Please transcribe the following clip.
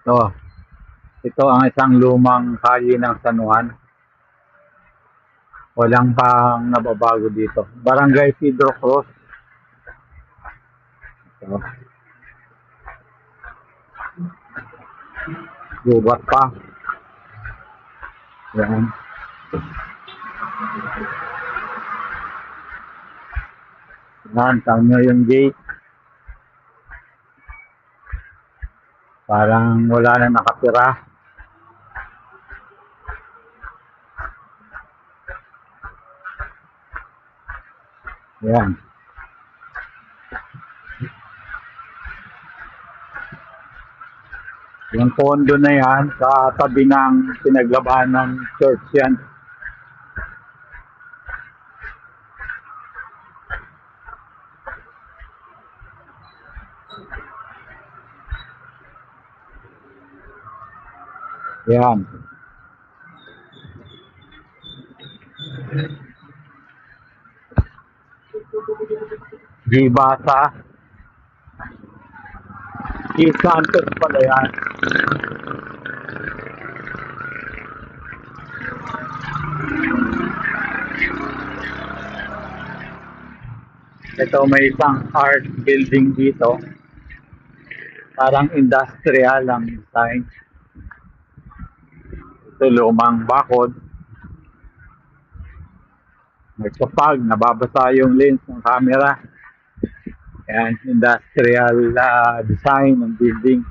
So, ito ang isang lumang kalye ng San Juan. Walang pang nababago dito. Barangay Pedro Cruz. So, gubat pa. Yan. Yan, tama nyo yung gate. Parang wala na nakatira. Yan. Yung condo na yan, sa tabi ng pinaglabahan ng church yan. Yan. Gibasa. Santos pala yan. Ito may isang art building dito. Parang industrial ang design. Ito lumang bakod. May kapag nababasa yung lens ng camera. Yan, industrial design ng building.